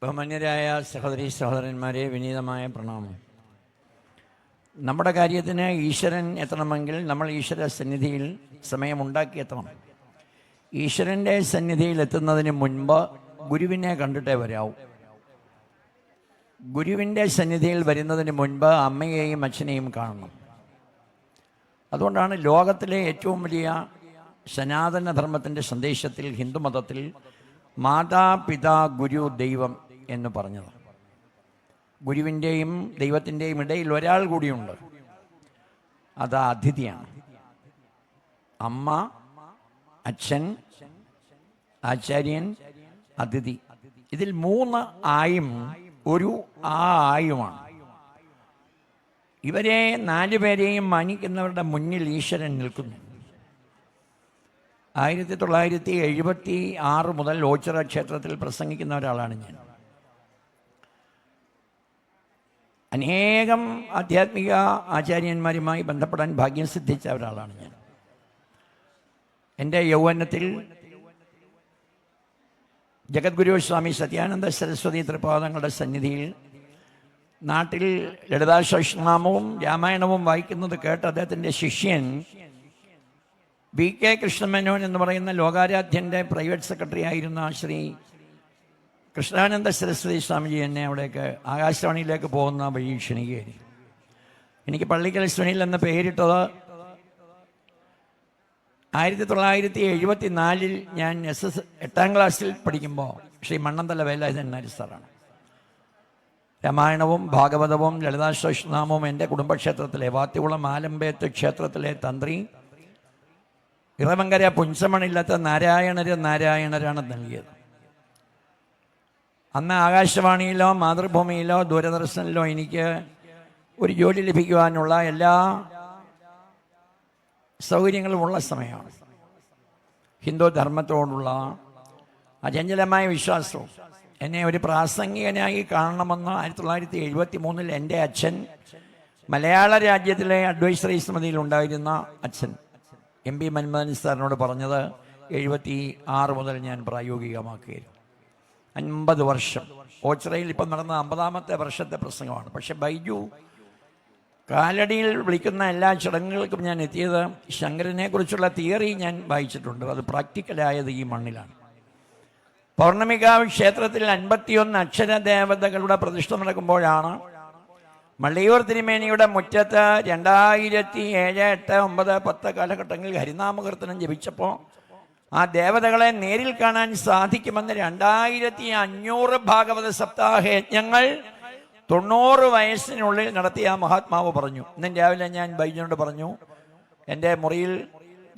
ബഹുമാന്യരായ സഹോദരീ സഹോദരന്മാരെ, വിനീതമായ പ്രണാമം. നമ്മുടെ കാര്യത്തിന് ഈശ്വരൻ എത്തണമെങ്കിൽ നമ്മൾ ഈശ്വര സന്നിധിയിൽ സമയമുണ്ടാക്കി എത്തണം. ഈശ്വരൻ്റെ സന്നിധിയിൽ എത്തുന്നതിന് മുൻപ് ഗുരുവിനെ കണ്ടിട്ടേ വരാവൂ. ഗുരുവിൻ്റെ സന്നിധിയിൽ വരുന്നതിന് മുൻപ് അമ്മയെയും അച്ഛനെയും കാണണം. അതുകൊണ്ടാണ് ലോകത്തിലെ ഏറ്റവും വലിയ സനാതനധർമ്മത്തിൻ്റെ സന്ദേശത്തിൽ, ഹിന്ദുമതത്തിൽ മാതാപിതാ ഗുരു ദൈവം എന്ന് പറഞ്ഞത്. ഗുരുവിൻ്റെയും ദൈവത്തിൻ്റെയും ഇടയിൽ ഒരാൾ കൂടിയുണ്ട്, അത് അതിഥിയാണ്. അമ്മ, അച്ഛൻ, ആചാര്യൻ, അതിഥി. ഇതിൽ മൂന്ന് ആയും ഒരു ആയുമാണ്. ഇവരെ നാലുപേരെയും മാനിക്കുന്നവരുടെ മുന്നിൽ ഈശ്വരൻ നിൽക്കുന്നു. 1976 മുതൽ ഓച്ചിറ ക്ഷേത്രത്തിൽ പ്രസംഗിക്കുന്ന ഒരാളാണ് ഞാൻ. അനേകം ആധ്യാത്മിക ആചാര്യന്മാരുമായി ബന്ധപ്പെടാൻ ഭാഗ്യം സിദ്ധിച്ച ഒരാളാണ് ഞാൻ. എൻ്റെ യൗവനത്തിൽ ജഗദ്ഗുരു സ്വാമി സത്യാനന്ദ സരസ്വതി തൃപാദങ്ങളുടെ സന്നിധിയിൽ നാട്ടിൽ ലളിതാ സഹസ്രനാമവും രാമായണവും വായിക്കുന്നത് കേട്ട് അദ്ദേഹത്തിൻ്റെ ശിഷ്യൻ VK കൃഷ്ണമേനോൻ എന്ന് പറയുന്ന ലോകാരാധ്യൻ്റെ പ്രൈവറ്റ് സെക്രട്ടറി ആയിരുന്ന ശ്രീ കൃഷ്ണാനന്ദ സരസ്വതി സ്വാമിജി എന്നെ അവിടേക്ക് ആകാശവാണിയിലേക്ക് പോകുന്ന വഴി ക്ഷണിക്കുകയായിരുന്നു. എനിക്ക് പള്ളിക്കൽ സുനിൽ എന്ന പേരിട്ടത് 1974 ഞാൻ SS 8ാം ക്ലാസ്സിൽ പഠിക്കുമ്പോൾ ശ്രീ മണ്ണന്തല വേലായുധൻ നായർ സാറാണ്. രാമായണവും ഭാഗവതവും ലളിതാ സഹസ്രനാമവും എൻ്റെ കുടുംബക്ഷേത്രത്തിലെ വാത്തികുളം ആലമ്പേത്ത് ക്ഷേത്രത്തിലെ തന്ത്രി ഇറവങ്കര പുഞ്ചമണില്ലാത്ത നാരായണരാണ് നൽകിയത്. അന്ന് ആകാശവാണിയിലോ മാതൃഭൂമിയിലോ ദൂരദർശനിലോ എനിക്ക് ഒരു ജോലി ലഭിക്കുവാനുള്ള എല്ലാ സൗകര്യങ്ങളുമുള്ള സമയമാണ്. ഹിന്ദു ധർമ്മത്തോടുള്ള അചഞ്ചലമായ വിശ്വാസവും എന്നെ ഒരു പ്രാസംഗികനായി കാണണമെന്ന് 1973 എൻ്റെ അച്ഛൻ, മലയാള രാജ്യത്തിലെ അഡ്വൈസറി സമിതിയിൽ ഉണ്ടായിരുന്ന അച്ഛൻ MP മൻമോഹൻ സാറിനോട് പറഞ്ഞത് 76 മുതൽ ഞാൻ പ്രായോഗികമാക്കിയിരുന്നു. 50 വർഷം ഓച്ചിറയിൽ ഇപ്പം നടന്ന 50ാമത്തെ വർഷത്തെ പ്രസംഗമാണ്. പക്ഷെ ബൈജു കാലടിയിൽ വിളിക്കുന്ന എല്ലാ ചടങ്ങുകൾക്കും ഞാൻ എത്തിയത് ശങ്കരനെ കുറിച്ചുള്ള തിയറി ഞാൻ വായിച്ചിട്ടുണ്ട്. അത് പ്രാക്ടിക്കലായത് ഈ മണ്ണിലാണ്. പൗർണമികാവ് ക്ഷേത്രത്തിൽ 51 അക്ഷരദേവതകളുടെ പ്രതിഷ്ഠ നടക്കുമ്പോഴാണ് മള്ളിയൂർ തിരുമേനിയുടെ മുറ്റത്ത് 2007, 8, 9, 10 കാലഘട്ടങ്ങളിൽ ഹരിനാമകീർത്തനം ജപിച്ചപ്പോൾ ആ ദേവതകളെ നേരിൽ കാണാൻ സാധിക്കുമെന്ന് 2500 ഭാഗവത സപ്താഹയജ്ഞങ്ങൾ 90 വയസ്സിനുള്ളിൽ നടത്തിയ മഹാത്മാവ് പറഞ്ഞു. ഇന്നും രാവിലെ ഞാൻ ബൈജുനോട് പറഞ്ഞു, എൻ്റെ മുറിയിൽ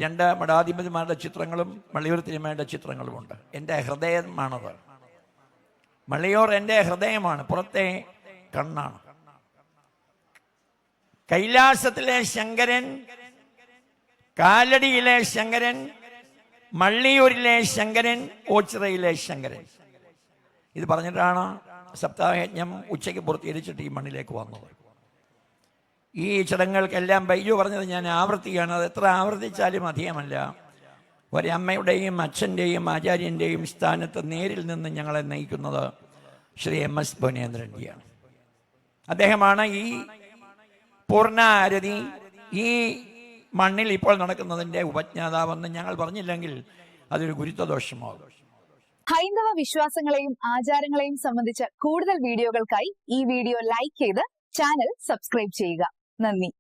2 മഠാധിപതിമാരുടെ ചിത്രങ്ങളും മള്ളിയൂർ തിരുമേനിയുടെ ചിത്രങ്ങളുമുണ്ട്. എൻ്റെ ഹൃദയമാണത്. മള്ളിയൂർ എൻ്റെ ഹൃദയമാണ്, പുറത്തെ കണ്ണാണ്. കൈലാസത്തിലെ ശങ്കരൻ, കാലടിയിലെ ശങ്കരൻ, മള്ളിയൂരിലെ ശങ്കരൻ, ഓച്ചിറയിലെ ശങ്കരൻ. ഇത് പറഞ്ഞിട്ടാണ് സപ്താഹയജ്ഞം ഉച്ചയ്ക്ക് പൂർത്തീകരിച്ചിട്ട് ഈ മണ്ണിലേക്ക് വന്നത്. ഈ ചടങ്ങുകൾക്കെല്ലാം ബൈജു പറഞ്ഞത് ഞാൻ ആവർത്തിക്കുകയാണ്. അത് എത്ര ആവർത്തിച്ചാലും അധികമല്ല. ഒരമ്മയുടെയും അച്ഛൻ്റെയും ആചാര്യൻ്റെയും സ്ഥാനത്ത് നേരിൽ നിന്ന് ഞങ്ങളെ നയിക്കുന്നത് ശ്രീ MS ഭുവനേന്ദ്രൻജിയാണ്. അദ്ദേഹമാണ് ഈ പൂർണ്ണാരതി ഈ മണ്ണിൽ ഇപ്പോൾ നടക്കുന്നതിൻ്റെ ഉപജ്ഞാതാവെന്ന് ഞങ്ങൾ പറഞ്ഞില്ലെങ്കിൽ അതൊരു ഗുരുത്വദോഷമാകും. ഹൈന്ദവ വിശ്വാസങ്ങളെയും ആചാരങ്ങളെയും സംബന്ധിച്ച കൂടുതൽ വീഡിയോകൾക്കായി ഈ വീഡിയോ ലൈക്ക് ചെയ്ത് ചാനൽ സബ്സ്ക്രൈബ് ചെയ്യുക. നന്ദി.